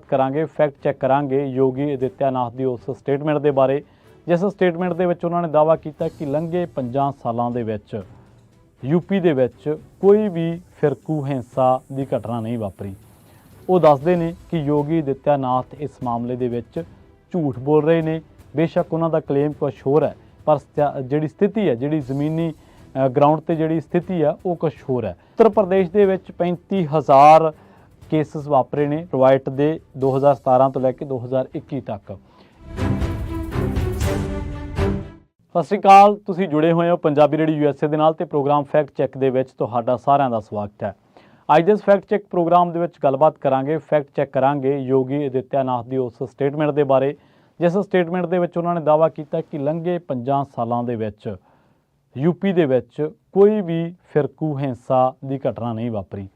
करांगे fact check करांगे योगी आदित्यनाथ की उस स्टेटमेंट के बारे जिस स्टेटमेंट के उन्होंने दावा किया कि लंघे 50 सालों के यूपी दे विच कोई भी फिरकू हिंसा की घटना नहीं वापरी। वो दसते हैं कि योगी आदित्यनाथ इस मामले दे विच झूठ बोल रहे हैं। बेशक उन्होंने क्लेम कुछ होर है पर जी स्थिति है जी जमीनी ग्राउंड पर जी स्थिति है वो कुछ होर है। उत्तर प्रदेश के 35,000 केसिस वापरे ने रिवायत के 2017 तो लैके 2021 तक। सत श्री अकाल, तुसीं जुड़े हुए हो पंजाबी रेडियो यूएसए दे नाल ते प्रोग्राम फैक्ट चैक दे विच तुहाडा सारिਆਂ दा स्वागत है। अज दे फैक्ट चैक प्रोग्राम दे विच गलबात करांगे फैक्ट चैक करांगे योगी आदित्यनाथ की उस स्टेटमेंट के बारे जिस स्टेटमेंट के उन्होंने दावा किया कि लंघे 50 सालों के यूपी दे विच कोई भी फिरकू हिंसा की घटना नहीं वापरी।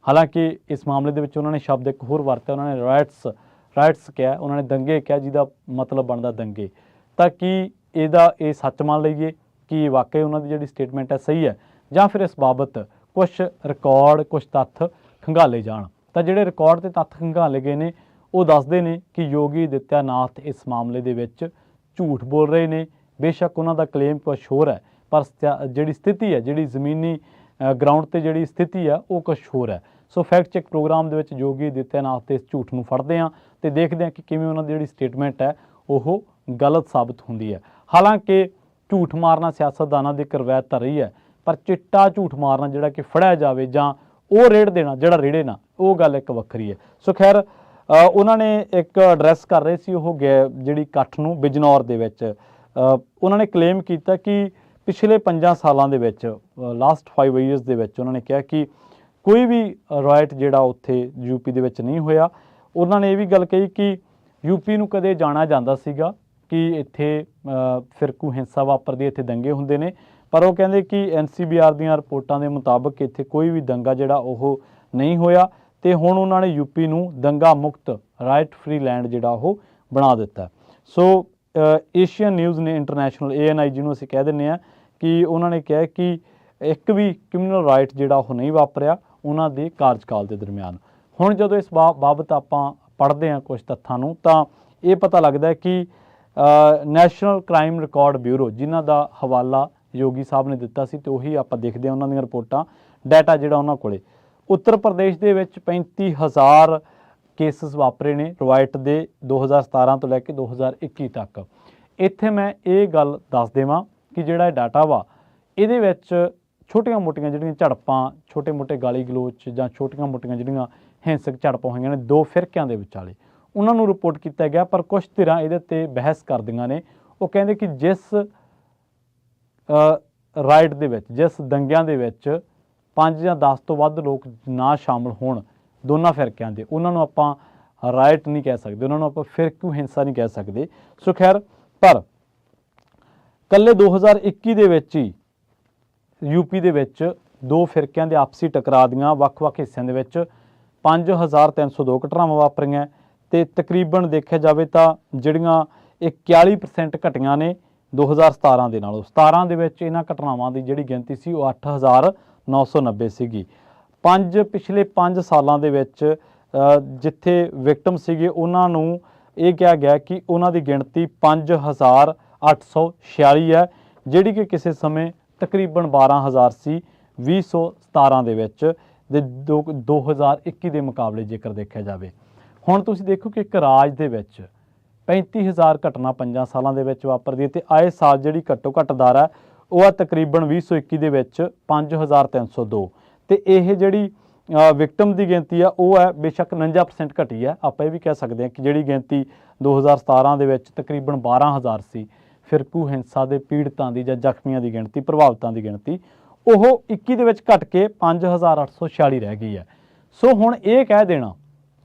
हालांकि इस मामले के उन्होंने शब्द एक होर वरत्या, उन्होंने राइट्स कहा, उन्होंने दंगे कहा जिसका मतलब बनता दंगे। ताकि ये सच मान लीए कि वाकई उन्होंने जी स्टेटमेंट है सही है या फिर इस बाबत कुछ रिकॉर्ड कुछ तत्थ खंगाले जान। तो जोड़े रिकॉर्ड के तत्थ खंगाले गए हैं वो दसते हैं कि योगी आदित्यनाथ इस मामले के झूठ बोल रहे हैं। बेशक उन्होंने क्लेम कुछ होर है पर जी स्थिति है जी जमीनी ग्राउंड पर जी स्थिति है वो कुछ होर है। सो फैक्ट चैक प्रोग्राम के योगी आदित्यनाथ के इस झूठ को फड़ते हैं तो देखते हैं कि किमें उन्होंने जी स्टेटमेंट है वो गलत साबित होंदी है। हालांकि झूठ मारना सियासतदानों की करवैत तो रही है पर चिट्टा झूठ मारना जोड़ा कि फड़िया जाए जां वो रेड़ देना जोड़ा रेड़े ना वो गल एक वक्री है। सो खैर उन्होंने एक एड्रैस कर रहे सी वो जी कट्ठ नूं बिजनौर दे विच उन्होंने क्लेम किया कि पिछले 5 सालों के लास्ट 5 ईयर्स दे विच उन्होंने कहा कि कोई भी राइट जोड़ा उत्थे यूपी दे विच नहीं होया। उन्होंने ये भी गल कही कि यूपी नूं कदे जाना जांदा सीगा कि इत्थे फिरकू हिंसा वापरदी, इत्थे दंगे हुंदे ने, पर वो कहंदे कि NCBR दीयां रिपोर्टां दे मुताबक इत्थे कोई भी दंगा जिहड़ा ओह नहीं होया ते हुण उन्होंने यूपी नूं दंगा मुक्त राइट फ्री लैंड जिहड़ा ओह बना दिता। सो एशियन न्यूज़ ने इंटरनेशनल ANI जिन्होंने असीं कह दिंदे आ कि उन्होंने कहा कि एक भी क्रिमिनल राइट जिहड़ा ओह नहीं वापरिया उन्हां दे कार्यकाल के दरमियान। हुण जदों इस बाबत आपां पढ़ते हैं कुछ तत्थां नूं तां ये पता लगता है कि नैशनल क्राइम रिकॉर्ड ब्यूरो जिन्हां दा हवाला योगी साहब ने दिता सी तो उही आपां देखदे हां उन्हां दीयां रिपोर्टां डाटा जिहड़ा उन्हां कोले। उत्तर प्रदेश दे विच 35,000 केसिस वापरे ने रिवायत दे 2017 तो लैके 2021 तक। इत्थे मैं ये गल दस देवां कि जिहड़ा डाटा वा इहदे विच छोटियां मोटियां जिहड़ियां झड़पां छोटे मोटे गाली गलोच जां छोटियां मोटियां जिहड़ियां हिंसक झड़पां होईयां ने दो फिरकिਆਂ ਦੇ ਵਿਚਾਲੇ उन्हां नूं रिपोर्ट किया गया। पर कुछ धिरां इहदे ते बहस करदियां ने। वो कहंदे कि जिस राइट दे विच जिस दंगिਆਂ ਦੇ ਵਿੱਚ 5 ਜਾਂ 10 ਤੋਂ ਵੱਧ लोग ना शामिल होण दोनों फिरकिਆਂ ਦੇ उन्हां नूं आपां राइट नहीं कह सकते, उन्हां नूं आपां फिरकू हिंसा नहीं कह सकते। सो खैर पर कल्ले 2021 ਦੇ ਵਿੱਚ ही यूपी ਦੇ ਵਿੱਚ दो फिरकिਆਂ ਦੇ आपसी टकराਅ ਦੀਆਂ ਵੱਖ-ਵੱਖ ਹਿੱਸਿਆਂ ਦੇ ਵਿੱਚ 5,302 ਘਟਨਾਵਾਂ ਵਾਪਰੀਆਂ ਤੇ ਤਕਰੀਬਨ ਦੇਖਿਆ ਜਾਵੇ ਤਾਂ ਜਿਹੜੀਆਂ 41% ਘਟੀਆਂ ਨੇ 2017 ਦੇ ਨਾਲੋਂ। 17 ਦੇ ਵਿੱਚ ਇਹਨਾਂ ਘਟਨਾਵਾਂ ਦੀ ਜਿਹੜੀ ਗਿਣਤੀ ਸੀ ਉਹ 8,990 ਸੀਗੀ। ਪਿਛਲੇ 5 ਸਾਲਾਂ ਦੇ ਵਿੱਚ ਜਿੱਥੇ ਵਿਕਟਮ ਸੀਗੇ ਉਹਨਾਂ ਨੂੰ ਇਹ ਕਿਹਾ ਗਿਆ ਕਿ ਉਹਨਾਂ ਦੀ ਗਿਣਤੀ 5,846 ਹੈ ਜਿਹੜੀ ਕਿ ਕਿਸੇ ਸਮੇਂ ਤਕਰੀਬਨ 12,000 ਸੀ 2017 ਦੇ ਵਿੱਚ ਦੇ 2021 ਦੇ ਮੁਕਾਬਲੇ ਜੇਕਰ ਦੇਖਿਆ ਜਾਵੇ। ਹੁਣ ਤੁਸੀਂ ਦੇਖੋ ਕਿ ਇੱਕ ਰਾਜ ਦੇ ਵਿੱਚ 35,000 ਘਟਨਾ 5 ਸਾਲਾਂ ਦੇ ਵਿੱਚ ਵਾਪਰਦੀ ਹੈ ਤੇ ਆਏ ਸਾਲ ਜਿਹੜੀ ਘੱਟੋ ਘੱਟ ਦਰ ਹੈ ਉਹ ਆ ਤਕਰੀਬਨ 2021 ਦੇ ਵਿੱਚ 5,302 ਤੇ ਇਹ ਜਿਹੜੀ ਵਿਕਟਮ ਦੀ ਗਿਣਤੀ ਆ ਉਹ ਹੈ ਬੇਸ਼ੱਕ 49% ਘਟੀ ਹੈ। ਆਪਾਂ ਇਹ ਵੀ ਕਹਿ ਸਕਦੇ ਹਾਂ ਕਿ ਜਿਹੜੀ ਗਿਣਤੀ 2017 ਦੇ ਵਿੱਚ ਤਕਰੀਬਨ 12,000 ਸੀ ਫਿਰਕੂ ਹਿੰਸਾ ਦੇ ਪੀੜਤਾਂ ਦੀ ਜਾਂ ਜ਼ਖਮੀਆਂ ਦੀ ਗਿਣਤੀ ਪ੍ਰਭਾਵਿਤਾਂ ਦੀ ਗਿਣਤੀ ਉਹ 21 ਦੇ ਵਿੱਚ ਘਟ ਕੇ 5,846 ਰਹਿ ਗਈ ਹੈ। ਸੋ ਹੁਣ ਇਹ ਕਹਿ ਦੇਣਾ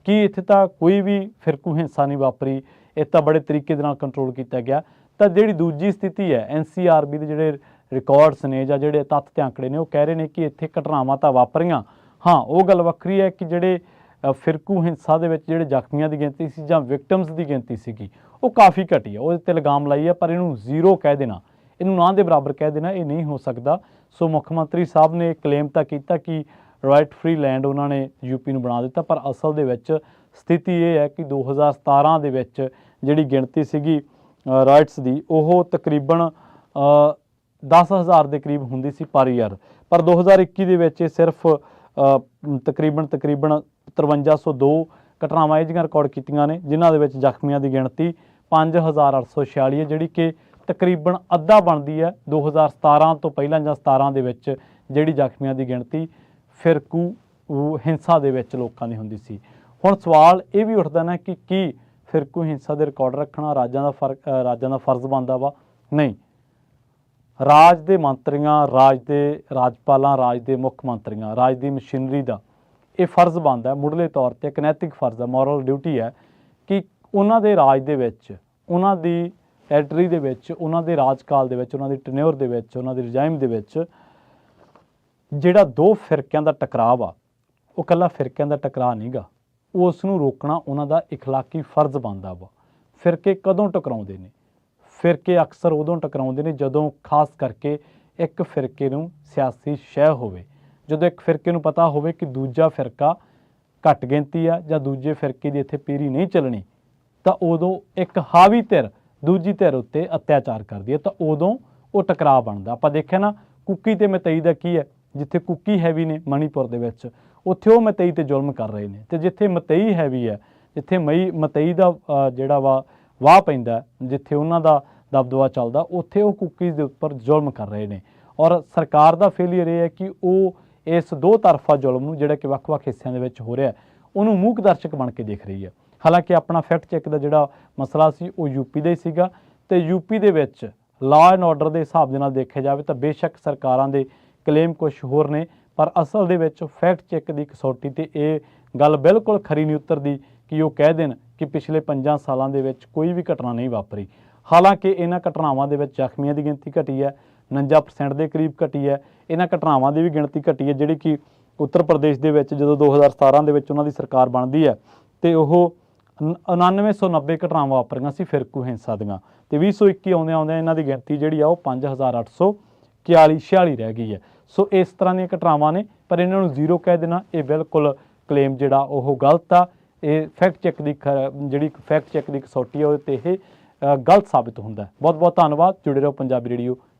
ਕਿ ਇੱਥੇ ਤਾਂ ਕੋਈ ਵੀ ਫਿਰਕੂ ਹਿੰਸਾ ਨਹੀਂ ਵਾਪਰੀ, ਇਹ ਤਾਂ ਬੜੇ ਤਰੀਕੇ ਦੇ ਨਾਲ ਕੰਟਰੋਲ ਕੀਤਾ ਗਿਆ। ਤਾਂ ਜਿਹੜੀ ਦੂਜੀ ਸਥਿਤੀ ਹੈ NCRB ਦੇ ਜਿਹੜੇ ਰਿਕਾਰਡਸ ਨੇ ਜਾਂ ਜਿਹੜੇ ਤੱਥ ਤੇ ਆંકੜੇ ਨੇ ਉਹ ਕਹਿ ਰਹੇ ਨੇ ਕਿ ਇੱਥੇ ਘਟਨਾਵਾਂ ਤਾਂ ਵਾਪਰੀਆਂ, ਹਾਂ ਉਹ ਗੱਲ ਵੱਖਰੀ ਹੈ ਕਿ ਜਿਹੜੇ ਫਿਰਕੂ ਹਿੰਸਾ ਦੇ ਵਿੱਚ ਜਿਹੜੇ ਜ਼ਖਮੀਆਂ ਦੀ ਗਿਣਤੀ ਸੀ ਜਾਂ ਵਿਕਟਮਸ ਦੀ ਗਿਣਤੀ ਸੀਗੀ ਉਹ ਕਾਫੀ ਘਟੀ ਹੈ। ਉਹਦੇ 'ਤੇ ਲਗਾਮ ਲਾਈ ਹੈ ਪਰ ਇਹਨੂੰ ਜ਼ੀਰੋ ਕਹਿ ਦੇਣਾ, ਇਹਨੂੰ ਨਾ ਦੇ ਬਰਾਬਰ ਕਹਿ ਦੇਣਾ ਇਹ ਨਹੀਂ ਹੋ ਸਕਦਾ। ਸੋ ਮੁੱਖ ਮੰਤਰੀ ਸਾਹਿਬ ਨੇ ਕਲੇਮ ਤਾਂ ਕੀਤਾ ਕਿ ਰਾਈਟ ਫਰੀ ਲੈਂਡ ਉਹਨਾਂ ਨੇ यूपी ਨੂੰ ਬਣਾ ਦਿੱਤਾ ਪਰ ਅਸਲ ਦੇ ਵਿੱਚ ਸਥਿਤੀ ਇਹ ਹੈ ਕਿ 2017 ਦੇ ਵਿੱਚ ਜਿਹੜੀ ਗਿਣਤੀ ਸੀਗੀ ਰਾਈਟਸ ਦੀ ਉਹ ਤਕਰੀਬਨ 10,000 ਦੇ ਕਰੀਬ ਹੁੰਦੀ ਸੀ ਪਰ ਈਅਰ, ਪਰ 2021 ਦੇ ਵਿੱਚ ਇਹ ਸਿਰਫ ਤਕਰੀਬਨ 5302 ਘਟਨਾਵਾਂ ਇਹ ਜਿਹੀਆਂ ਰਿਕਾਰਡ ਕੀਤੀਆਂ ਨੇ, ਜਿਨ੍ਹਾਂ ਦੇ ਵਿੱਚ ਜ਼ਖਮੀਆਂ ਦੀ ਗਿਣਤੀ 5846 ਹੈ, ਜਿਹੜੀ ਕਿ ਤਕਰੀਬਨ ਅੱਧਾ ਬਣਦੀ ਹੈ 2017 ਤੋਂ ਪਹਿਲਾਂ ਜਾਂ 17 ਦੇ ਵਿੱਚ ਜਿਹੜੀ ਜ਼ਖਮੀਆਂ ਦੀ ਗਿਣਤੀ ਫਿਰਕੂ ਹਿੰਸਾ ਦੇ ਵਿੱਚ ਲੋਕਾਂ ਦੀ ਹੁੰਦੀ ਸੀ। ਹੁਣ ਸਵਾਲ ਇਹ ਵੀ ਉੱਠਦਾ ਨਾ ਕਿ ਕੀ ਫਿਰਕੂ ਹਿੰਸਾ ਦੇ ਰਿਕਾਰਡ ਰੱਖਣਾ ਰਾਜਾਂ ਦਾ ਫਰਜ਼ ਬਣਦਾ ਵਾ? ਨਹੀਂ। ਰਾਜ ਦੇ ਮੰਤਰੀਆਂ, ਰਾਜ ਦੇ ਰਾਜਪਾਲਾਂ, ਰਾਜ ਦੇ ਮੁੱਖ ਮੰਤਰੀਆਂ, ਰਾਜ ਦੀ ਮਸ਼ੀਨਰੀ ਦਾ ਇਹ ਫਰਜ਼ ਬਣਦਾ ਮੁੱਢਲੇ ਤੌਰ ਤੇ, ਇੱਕ ਨੈਤਿਕ ਫਰਜ਼ ਹੈ, ਮੋਰਲ ਡਿਊਟੀ ਹੈ ਕਿ ਉਹਨਾਂ ਦੇ ਰਾਜ ਦੇ ਵਿੱਚ, ਉਹਨਾਂ ਦੀ ਟੈਰੀਟਰੀ ਦੇ ਵਿੱਚ, ਉਹਨਾਂ ਦੇ ਰਾਜਕਾਲ ਦੇ ਵਿੱਚ, ਉਹਨਾਂ ਦੀ ਟੈਨਿਓਰ ਦੇ ਵਿੱਚ, ਉਹਨਾਂ ਦੇ ਰਿਜਾਈਮ ਦੇ ਵਿੱਚ ਜਿਹੜਾ ਦੋ ਫਿਰਕਿਆਂ ਦਾ ਟਕਰਾਅ ਆ, ਉਹ ਇਕੱਲਾ ਫਿਰਕਿਆਂ ਦਾ ਟਕਰਾਅ ਨਹੀਂ ਗਾ, ਉਸ ਨੂੰ ਰੋਕਣਾ ਉਹਨਾਂ ਦਾ ਇਖਲਾਕੀ ਫਰਜ਼ ਬਣਦਾ ਵਾ। ਫਿਰਕੇ ਕਦੋਂ ਟਕਰਾਉਂਦੇ ਨੇ? ਫਿਰਕੇ ਅਕਸਰ ਉਦੋਂ ਟਕਰਾਉਂਦੇ ਨੇ ਜਦੋਂ ਖਾਸ ਕਰਕੇ ਇੱਕ ਫਿਰਕੇ ਨੂੰ ਸਿਆਸੀ ਸ਼ੈ ਹੋਵੇ, ਜਦੋਂ ਇੱਕ ਫਿਰਕੇ ਨੂੰ ਪਤਾ ਹੋਵੇ ਕਿ ਦੂਜਾ ਫਿਰਕਾ ਘੱਟ ਗਿਣਤੀ ਆ ਜਾਂ ਦੂਜੇ ਫਿਰਕੇ ਦੀ ਇੱਥੇ ਪੀਰੀ ਨਹੀਂ ਚੱਲਣੀ, ਤਾਂ ਉਦੋਂ ਇੱਕ ਹਾਵੀ ਧਿਰ ਦੂਜੀ ਧਿਰ ਉੱਤੇ ਅਤਿਆਚਾਰ ਕਰਦੀ ਹੈ, ਤਾਂ ਉਦੋਂ ਉਹ ਟਕਰਾਅ ਬਣਦਾ। ਆਪਾਂ ਦੇਖਿਆ ਨਾ ਕੁੱਕੀ ਤੇ ਮਤਈ ਦਾ ਕੀ ਹੈ, ਜਿੱਥੇ ਕੁੱਕੀ ਹੈਵੀ ਨੇ ਮਣੀਪੁਰ ਦੇ ਵਿੱਚ, ਉੱਥੇ ਉਹ ਮਤਈ ਤੇ ਜ਼ੁਲਮ ਕਰ ਰਹੇ ਨੇ, ਤੇ ਜਿੱਥੇ ਮਤਈ ਹੈਵੀ ਹੈ, ਜਿੱਥੇ ਮਤਈ ਦਾ ਜਿਹੜਾ ਵਾਹ ਪੈਂਦਾ, ਜਿੱਥੇ ਉਹਨਾਂ ਦਾ ਦਬਦਬਾ ਚੱਲਦਾ, ਉੱਥੇ ਉਹ ਕੁੱਕੀਜ਼ ਦੇ ਉੱਪਰ ਜ਼ੁਲਮ ਕਰ ਰਹੇ ਨੇ। ਔਰ ਸਰਕਾਰ ਦਾ ਫੇਲੀਅਰ ਇਹ ਹੈ ਕਿ ਉਹ ਇਸ ਦੋ ਤਰਫਾ ਜ਼ੁਲਮ ਨੂੰ ਜਿਹੜਾ ਕਿ ਵੱਖ-ਵੱਖ ਹਿੱਸਿਆਂ ਦੇ ਵਿੱਚ ਹੋ ਰਿਹਾ, ਉਹਨੂੰ ਮੂਕ ਦਰਸ਼ਕ ਬਣ ਕੇ ਦੇਖ ਰਹੀ ਹੈ। ਹਾਲਾਂਕਿ ਆਪਣਾ ਫੈਕਟ ਚੈੱਕ ਦਾ ਜਿਹੜਾ ਮਸਲਾ ਸੀ ਉਹ ਯੂਪੀ ਦਾ ਹੀ ਸੀਗਾ, ਤੇ ਯੂਪੀ ਦੇ ਵਿੱਚ ਲਾਅ ਐਂਡ ਆਰਡਰ ਦੇ ਹਿਸਾਬ ਦੇ ਨਾਲ ਦੇਖਿਆ ਜਾਵੇ ਤਾਂ ਬੇਸ਼ੱਕ ਸਰਕਾਰਾਂ ਦੇ ਕਲੇਮ ਕੁਝ ਹੋਰ ਨੇ, ਪਰ ਅਸਲ ਦੇ ਵਿੱਚ ਫੈਕਟ ਚੈੱਕ ਦੀ ਕਸੌਟੀ ਤੇ ਇਹ ਗੱਲ ਬਿਲਕੁਲ ਖਰੀ ਨਹੀਂ ਉਤਰਦੀ ਕਿ ਉਹ ਕਹਿ ਦੇਣ ਕਿ ਪਿਛਲੇ 5 ਸਾਲਾਂ ਦੇ ਵਿੱਚ ਕੋਈ ਵੀ ਘਟਨਾ ਨਹੀਂ ਵਾਪਰੀ। ਹਾਲਾਂਕਿ ਇਹਨਾਂ ਘਟਨਾਵਾਂ ਦੇ ਵਿੱਚ ਜ਼ਖਮੀਆਂ ਦੀ ਗਿਣਤੀ ਘਟੀ ਹੈ, 49% ਦੇ ਕਰੀਬ ਘਟੀ ਹੈ। ਇਹਨਾਂ ਘਟਨਾਵਾਂ ਦੀ ਵੀ ਗਿਣਤੀ ਘਟੀ ਹੈ ਜਿਹੜੀ ਕਿ ਉੱਤਰ ਪ੍ਰਦੇਸ਼ ਦੇ ਵਿੱਚ ਜਦੋਂ 2017 ਦੇ ਵਿੱਚ ਉਹਨਾਂ ਦੀ ਸਰਕਾਰ ਬਣਦੀ ਹੈ ਤੇ ਉਹ 9990 ਘਟਨਾਵਾਂ ਵਾਪਰੀਆਂ ਸੀ ਫਿਰਕੂ ਹਿੰਸਾ ਦੀਆਂ, ਤੇ 2021 ਆਉਂਦਿਆਂ ਇਹਨਾਂ ਦੀ ਗਿਣਤੀ ਜਿਹੜੀ ਆ ਉਹ 5846 ਰਹਿ ਗਈ ਹੈ। ਸੋ ਇਸ ਤਰ੍ਹਾਂ ਦੀਆਂ ਘਟਨਾਵਾਂ ਨੇ, ਪਰ ਇਹਨਾਂ ਨੂੰ ਜ਼ੀਰੋ ਕਹਿ ਦੇਣਾ ਇਹ ਬਿਲਕੁਲ ਕਲੇਮ ਜਿਹੜਾ ਉਹ ਗਲਤ ਆ। ਇਹ ਫੈਕਟ ਚੈੱਕ ਦੀ ਜਿਹੜੀ ਫੈਕਟ ਚੈੱਕ ਦੀ ਕਸੌਟੀ ਆ ਉਹਦੇ ਤੇ ਇਹ ਗਲਤ ਸਾਬਿਤ ਹੁੰਦਾ। ਬਹੁਤ ਬਹੁਤ ਧੰਨਵਾਦ। ਜੁੜੇ ਰਹੋ ਪੰਜਾਬੀ ਰੇਡੀਓ